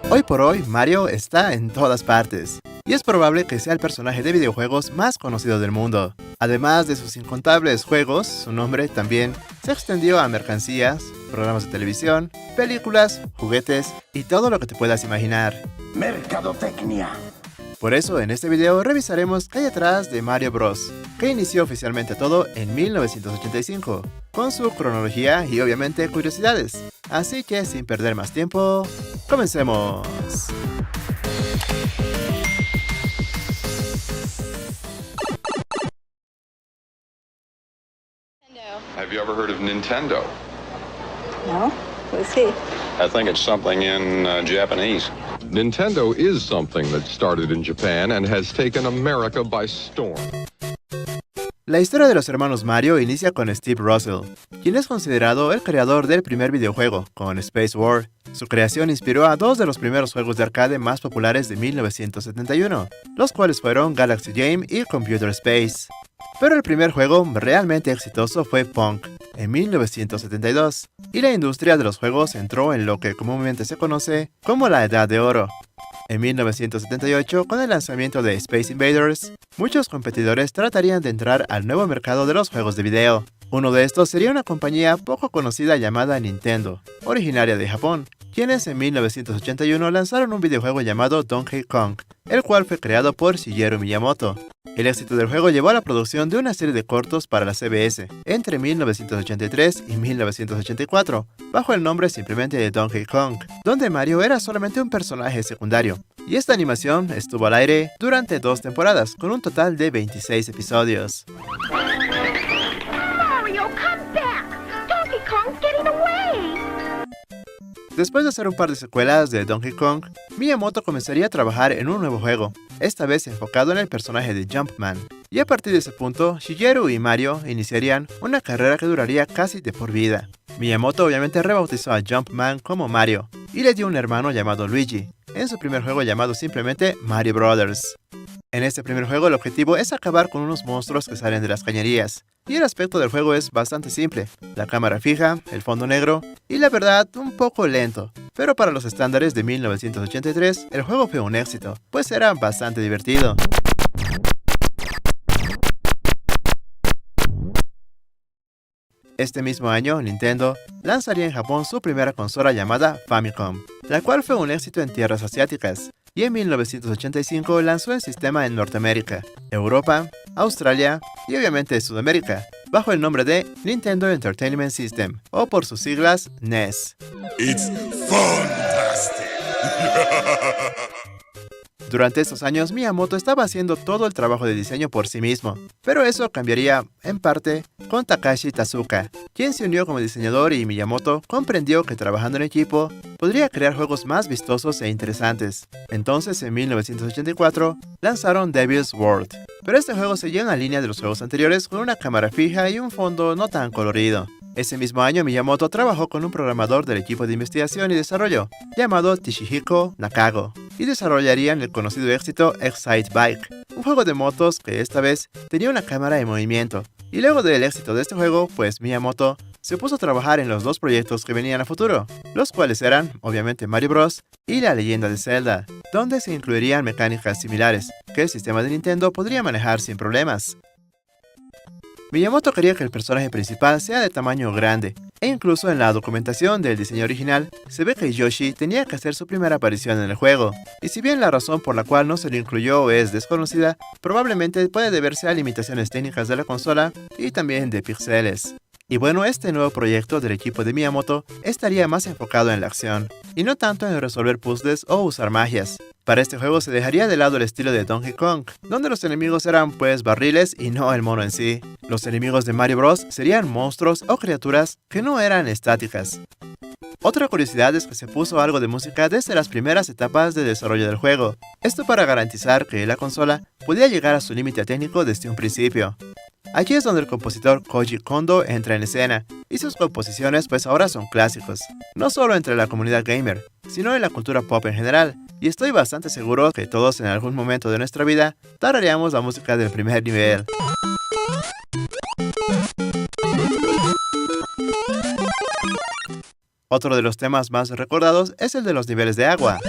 Hoy por hoy, Mario está en todas partes, y es probable que sea el personaje de videojuegos más conocido del mundo. Además de sus incontables juegos, su nombre también se extendió a mercancías, programas de televisión, películas, juguetes y todo lo que te puedas imaginar. Mercadotecnia. Por eso en este video revisaremos qué hay detrás de Mario Bros, que inició oficialmente todo en 1985, con su cronología y obviamente curiosidades. Así que sin perder más tiempo, ¡comencemos! Have you ever heard of Nintendo? No? Who's he? I think it's something in Japanese. Nintendo is something that started in Japan and has taken America by storm. La historia de los hermanos Mario inicia con Steve Russell, quien es considerado el creador del primer videojuego, con Space War. Su creación inspiró a dos de los primeros juegos de arcade más populares de 1971, los cuales fueron Galaxy Game y Computer Space. Pero el primer juego realmente exitoso fue Pong, en 1972, y la industria de los juegos entró en lo que comúnmente se conoce como la Edad de Oro. En 1978, con el lanzamiento de Space Invaders, muchos competidores tratarían de entrar al nuevo mercado de los juegos de video. Uno de estos sería una compañía poco conocida llamada Nintendo, originaria de Japón, quienes en 1981 lanzaron un videojuego llamado Donkey Kong, el cual fue creado por Shigeru Miyamoto. El éxito del juego llevó a la producción de una serie de cortos para la CBS entre 1983 y 1984, bajo el nombre simplemente de Donkey Kong, donde Mario era solamente un personaje secundario. Y esta animación estuvo al aire durante 2 temporadas, con un total de 26 episodios. Mario, come back! Donkey Kong's getting away! Después de hacer un par de secuelas de Donkey Kong, Miyamoto comenzaría a trabajar en un nuevo juego, esta vez enfocado en el personaje de Jumpman. Y a partir de ese punto, Shigeru y Mario iniciarían una carrera que duraría casi de por vida. Miyamoto obviamente rebautizó a Jumpman como Mario, y le dio un hermano llamado Luigi, en su primer juego llamado simplemente Mario Brothers. En este primer juego el objetivo es acabar con unos monstruos que salen de las cañerías, y el aspecto del juego es bastante simple, la cámara fija, el fondo negro, y la verdad un poco lento, pero para los estándares de 1983 el juego fue un éxito, pues era bastante divertido. Este mismo año, Nintendo lanzaría en Japón su primera consola llamada Famicom, la cual fue un éxito en tierras asiáticas, y en 1985 lanzó el sistema en Norteamérica, Europa, Australia y obviamente Sudamérica, bajo el nombre de Nintendo Entertainment System, o por sus siglas NES. It's fantastic. Durante estos años, Miyamoto estaba haciendo todo el trabajo de diseño por sí mismo, pero eso cambiaría, en parte, con Takashi Tezuka, quien se unió como diseñador y Miyamoto comprendió que trabajando en equipo podría crear juegos más vistosos e interesantes. Entonces, en 1984, lanzaron Devil's World, pero este juego seguía en la línea de los juegos anteriores con una cámara fija y un fondo no tan colorido. Ese mismo año, Miyamoto trabajó con un programador del equipo de investigación y desarrollo, llamado Toshihiko Nakago, y desarrollarían el conocido éxito Excite Bike, un juego de motos que esta vez tenía una cámara en movimiento. Y luego del éxito de este juego, pues Miyamoto se puso a trabajar en los dos proyectos que venían a futuro, los cuales eran, obviamente, Mario Bros. Y La Leyenda de Zelda, donde se incluirían mecánicas similares, que el sistema de Nintendo podría manejar sin problemas. Miyamoto quería que el personaje principal sea de tamaño grande, e incluso en la documentación del diseño original se ve que Yoshi tenía que hacer su primera aparición en el juego, y si bien la razón por la cual no se lo incluyó es desconocida, probablemente puede deberse a limitaciones técnicas de la consola y también de píxeles. Y bueno, este nuevo proyecto del equipo de Miyamoto estaría más enfocado en la acción, y no tanto en resolver puzzles o usar magias. Para este juego se dejaría de lado el estilo de Donkey Kong, donde los enemigos eran pues barriles y no el mono en sí. Los enemigos de Mario Bros. Serían monstruos o criaturas que no eran estáticas. Otra curiosidad es que se puso algo de música desde las primeras etapas de desarrollo del juego, esto para garantizar que la consola podía llegar a su límite técnico desde un principio. Aquí es donde el compositor Koji Kondo entra en escena, y sus composiciones pues ahora son clásicos, no solo entre la comunidad gamer, sino en la cultura pop en general, y estoy bastante seguro que todos en algún momento de nuestra vida tarareamos la música del primer nivel. Otro de los temas más recordados es el de los niveles de agua.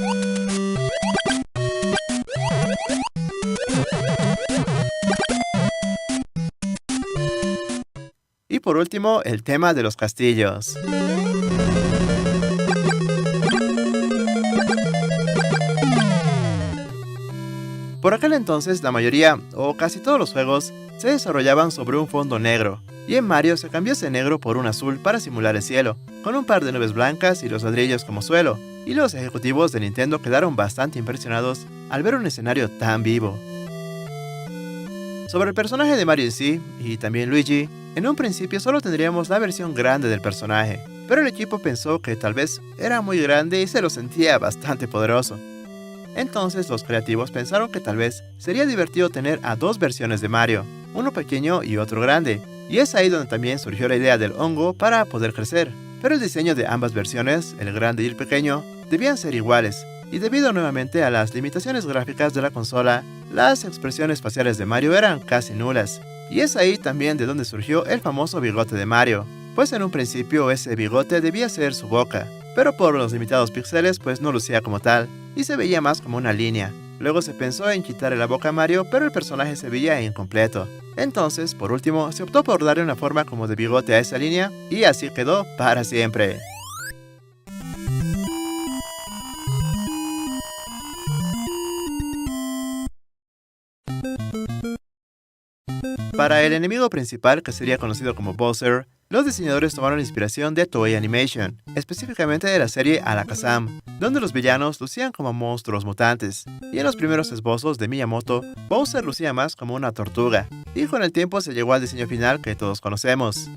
Y por último, el tema de los castillos. Por aquel entonces, la mayoría, o casi todos los juegos, se desarrollaban sobre un fondo negro, y en Mario se cambió ese negro por un azul para simular el cielo, con un par de nubes blancas y los ladrillos como suelo, y los ejecutivos de Nintendo quedaron bastante impresionados al ver un escenario tan vivo. Sobre el personaje de Mario en sí, y también Luigi, en un principio solo tendríamos la versión grande del personaje, pero el equipo pensó que tal vez era muy grande y se lo sentía bastante poderoso. Entonces los creativos pensaron que tal vez sería divertido tener a dos versiones de Mario, uno pequeño y otro grande, y es ahí donde también surgió la idea del hongo para poder crecer. Pero el diseño de ambas versiones, el grande y el pequeño, debían ser iguales, y debido nuevamente a las limitaciones gráficas de la consola, las expresiones faciales de Mario eran casi nulas, y es ahí también de donde surgió el famoso bigote de Mario, pues en un principio ese bigote debía ser su boca, pero por los limitados píxeles pues no lucía como tal, y se veía más como una línea. Luego se pensó en quitarle la boca a Mario, pero el personaje se veía incompleto. Entonces, por último, se optó por darle una forma como de bigote a esa línea, y así quedó para siempre. Para el enemigo principal, que sería conocido como Bowser, los diseñadores tomaron inspiración de Toei Animation, específicamente de la serie Alakazam, donde los villanos lucían como monstruos mutantes, y en los primeros esbozos de Miyamoto, Bowser lucía más como una tortuga, y con el tiempo se llegó al diseño final que todos conocemos.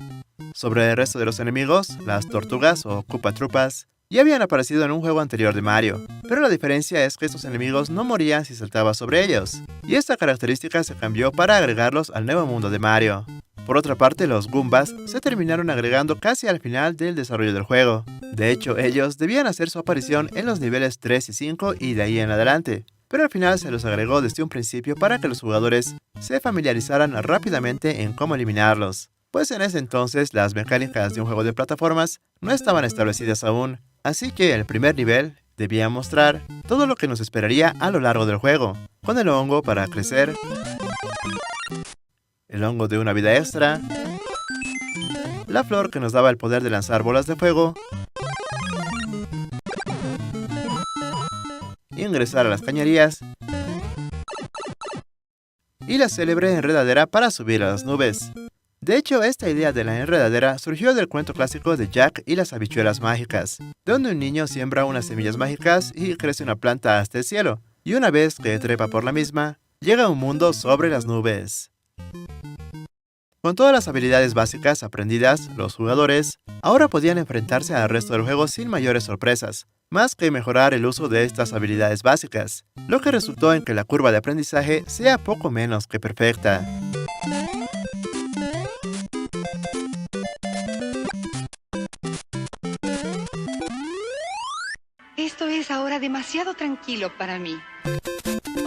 Sobre el resto de los enemigos, las tortugas o Koopa Troopas, ya habían aparecido en un juego anterior de Mario, pero la diferencia es que estos enemigos no morían si saltabas sobre ellos, y esta característica se cambió para agregarlos al nuevo mundo de Mario. Por otra parte, los Goombas se terminaron agregando casi al final del desarrollo del juego. De hecho, ellos debían hacer su aparición en los niveles 3 y 5 y de ahí en adelante, pero al final se los agregó desde un principio para que los jugadores se familiarizaran rápidamente en cómo eliminarlos, pues en ese entonces las mecánicas de un juego de plataformas no estaban establecidas aún, así que el primer nivel debía mostrar todo lo que nos esperaría a lo largo del juego, con el hongo para crecer, el hongo de una vida extra, la flor que nos daba el poder de lanzar bolas de fuego, ingresar a las cañerías y la célebre enredadera para subir a las nubes. De hecho, esta idea de la enredadera surgió del cuento clásico de Jack y las habichuelas mágicas, donde un niño siembra unas semillas mágicas y crece una planta hasta el cielo, y una vez que trepa por la misma, llega a un mundo sobre las nubes. Con todas las habilidades básicas aprendidas, los jugadores ahora podían enfrentarse al resto del juego sin mayores sorpresas, más que mejorar el uso de estas habilidades básicas, lo que resultó en que la curva de aprendizaje sea poco menos que perfecta. Esto es ahora demasiado tranquilo para mí.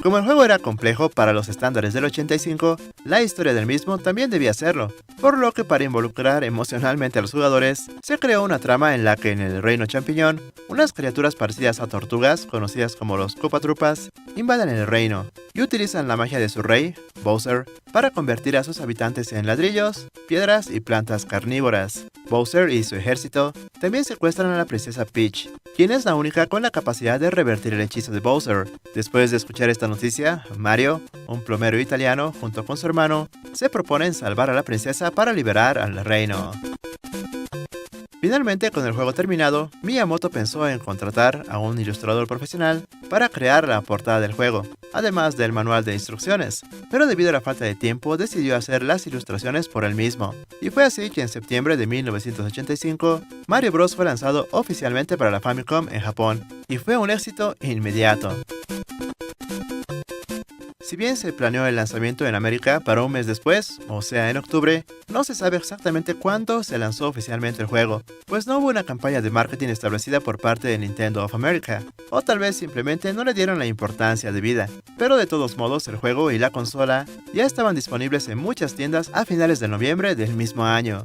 Como el juego era complejo para los estándares del 85, la historia del mismo también debía serlo, por lo que para involucrar emocionalmente a los jugadores, se creó una trama en la que en el Reino Champiñón, unas criaturas parecidas a tortugas, conocidas como los Koopa Troopas, invaden el reino y utilizan la magia de su rey, Bowser, para convertir a sus habitantes en ladrillos, piedras y plantas carnívoras. Bowser y su ejército también secuestran a la princesa Peach, quien es la única con la capacidad de revertir el hechizo de Bowser. Después de escuchar esta noticia, Mario, un plomero italiano, junto con su hermano, se proponen salvar a la princesa para liberar al reino. Finalmente, con el juego terminado, Miyamoto pensó en contratar a un ilustrador profesional para crear la portada del juego, además del manual de instrucciones, pero debido a la falta de tiempo decidió hacer las ilustraciones por él mismo, y fue así que en septiembre de 1985, Mario Bros fue lanzado oficialmente para la Famicom en Japón, y fue un éxito inmediato. Si bien se planeó el lanzamiento en América para un mes después, o sea en octubre, no se sabe exactamente cuándo se lanzó oficialmente el juego, pues no hubo una campaña de marketing establecida por parte de Nintendo of America, o tal vez simplemente no le dieron la importancia debida, pero de todos modos el juego y la consola ya estaban disponibles en muchas tiendas a finales de noviembre del mismo año.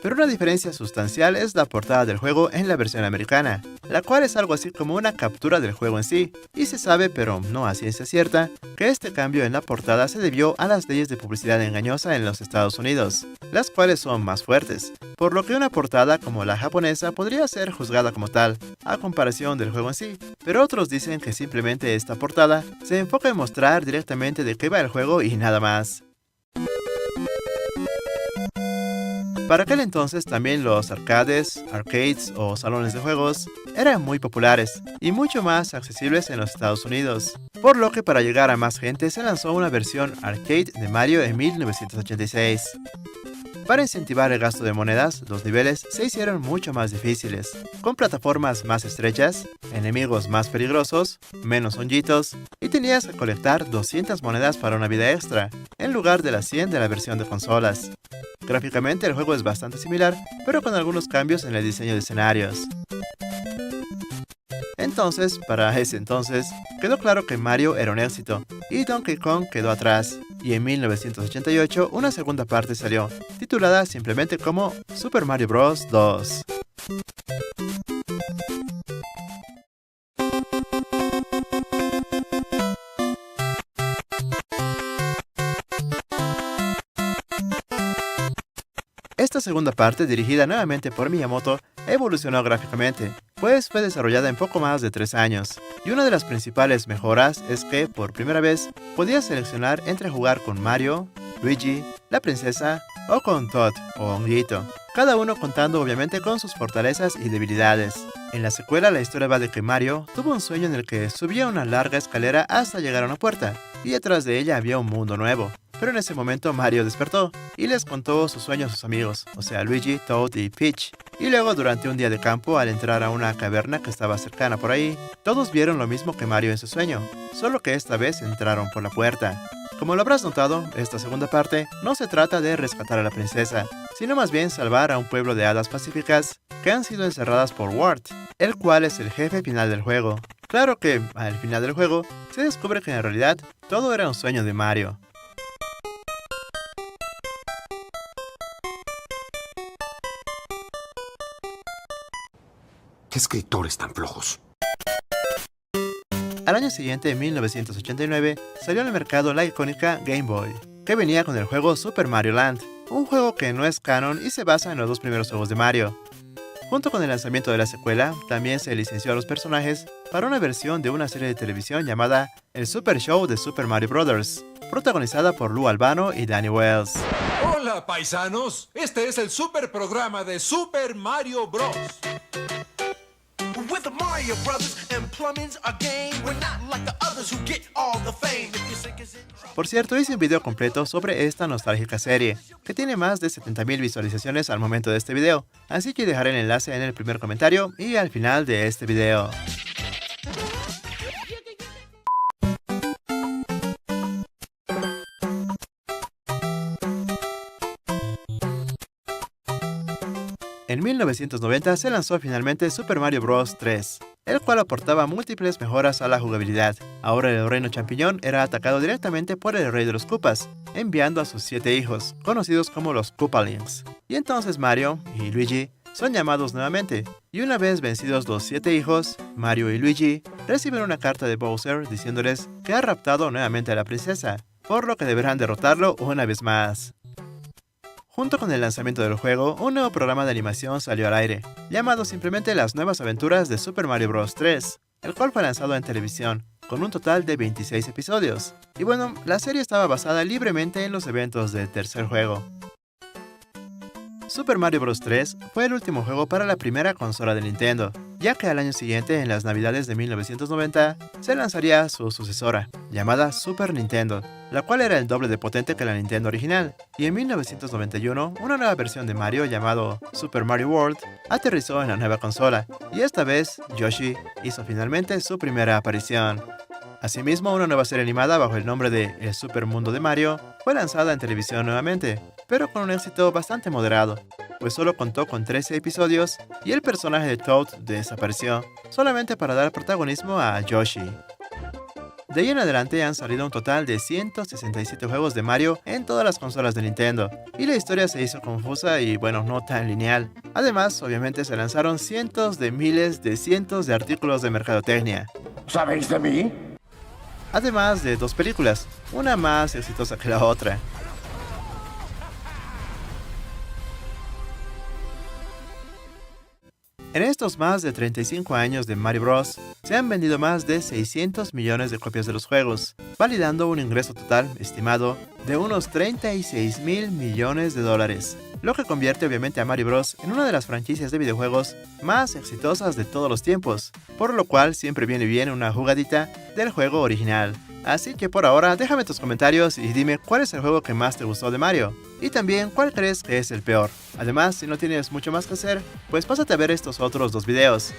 Pero una diferencia sustancial es la portada del juego en la versión americana, la cual es algo así como una captura del juego en sí, y se sabe, pero no a ciencia cierta, que este cambio en la portada se debió a las leyes de publicidad engañosa en los Estados Unidos, las cuales son más fuertes, por lo que una portada como la japonesa podría ser juzgada como tal, a comparación del juego en sí, pero otros dicen que simplemente esta portada se enfoca en mostrar directamente de qué va el juego y nada más. Para aquel entonces también los arcades o salones de juegos eran muy populares y mucho más accesibles en los Estados Unidos, por lo que para llegar a más gente se lanzó una versión arcade de Mario en 1986. Para incentivar el gasto de monedas, los niveles se hicieron mucho más difíciles, con plataformas más estrechas, enemigos más peligrosos, menos honguitos, y tenías que colectar 200 monedas para una vida extra, en lugar de las 100 de la versión de consolas. Gráficamente el juego es bastante similar, pero con algunos cambios en el diseño de escenarios. Entonces, para ese entonces, quedó claro que Mario era un éxito, y Donkey Kong quedó atrás, y en 1988 una segunda parte salió, titulada simplemente como Super Mario Bros. 2. Esta segunda parte, dirigida nuevamente por Miyamoto, evolucionó gráficamente, pues fue desarrollada en poco más de 3 años, y una de las principales mejoras es que, por primera vez, podías seleccionar entre jugar con Mario, Luigi, la princesa, o con Todd, o Honguito, cada uno contando obviamente con sus fortalezas y debilidades. En la secuela la historia va de que Mario tuvo un sueño en el que subía una larga escalera hasta llegar a una puerta, y detrás de ella había un mundo nuevo. Pero en ese momento Mario despertó y les contó su sueño a sus amigos, o sea Luigi, Toad y Peach. Y luego durante un día de campo, al entrar a una caverna que estaba cercana por ahí, todos vieron lo mismo que Mario en su sueño, solo que esta vez entraron por la puerta. Como lo habrás notado, esta segunda parte no se trata de rescatar a la princesa, sino más bien salvar a un pueblo de hadas pacíficas que han sido encerradas por Wart, el cual es el jefe final del juego. Claro que, al final del juego, se descubre que en realidad todo era un sueño de Mario. ¿Qué escritores tan flojos? Al año siguiente, en 1989, salió al mercado la icónica Game Boy, que venía con el juego Super Mario Land, un juego que no es canon y se basa en los 2 primeros juegos de Mario. Junto con el lanzamiento de la secuela, también se licenció a los personajes para una versión de una serie de televisión llamada El Super Show de Super Mario Bros., protagonizada por Lou Albano y Danny Wells. Hola, paisanos. Este es el super programa de Super Mario Bros. With the Mario Brothers and plumbing's a game. We're not like the others who get all the fame. If you think it's in trouble. Por cierto, hice un video completo sobre esta nostálgica serie, que tiene más de 70.000 visualizaciones al momento de este video, así que dejaré el enlace en el primer comentario y al final de este video. En 1990 se lanzó finalmente Super Mario Bros. 3, el cual aportaba múltiples mejoras a la jugabilidad. Ahora el reino champiñón era atacado directamente por el rey de los Koopas, enviando a sus 7 hijos, conocidos como los Koopalings. Y entonces Mario y Luigi son llamados nuevamente, y una vez vencidos los 7 hijos, Mario y Luigi reciben una carta de Bowser diciéndoles que ha raptado nuevamente a la princesa, por lo que deberán derrotarlo una vez más. Junto con el lanzamiento del juego, un nuevo programa de animación salió al aire, llamado simplemente Las Nuevas Aventuras de Super Mario Bros. 3, el cual fue lanzado en televisión, con un total de 26 episodios. Y bueno, la serie estaba basada libremente en los eventos del tercer juego. Super Mario Bros. 3 fue el último juego para la primera consola de Nintendo, ya que al año siguiente, en las navidades de 1990, se lanzaría su sucesora, llamada Super Nintendo, la cual era el doble de potente que la Nintendo original, y en 1991, una nueva versión de Mario llamado Super Mario World aterrizó en la nueva consola, y esta vez Yoshi hizo finalmente su primera aparición. Asimismo, una nueva serie animada bajo el nombre de El Super Mundo de Mario fue lanzada en televisión nuevamente, pero con un éxito bastante moderado, pues solo contó con 13 episodios y el personaje de Toad desapareció, solamente para dar protagonismo a Yoshi. De ahí en adelante han salido un total de 167 juegos de Mario en todas las consolas de Nintendo, y la historia se hizo confusa y bueno, no tan lineal. Además, obviamente se lanzaron cientos de miles de cientos de artículos de mercadotecnia. ¿Sabéis de mí? Además de 2 películas, una más exitosa que la otra. En estos más de 35 años de Mario Bros, se han vendido más de 600 millones de copias de los juegos, validando un ingreso total estimado de unos 36 mil millones de dólares, lo que convierte obviamente a Mario Bros en una de las franquicias de videojuegos más exitosas de todos los tiempos, por lo cual siempre viene bien una jugadita del juego original. Así que por ahora déjame tus comentarios y dime cuál es el juego que más te gustó de Mario, y también cuál crees que es el peor. Además, si no tienes mucho más que hacer, pues pásate a ver estos otros 2 videos.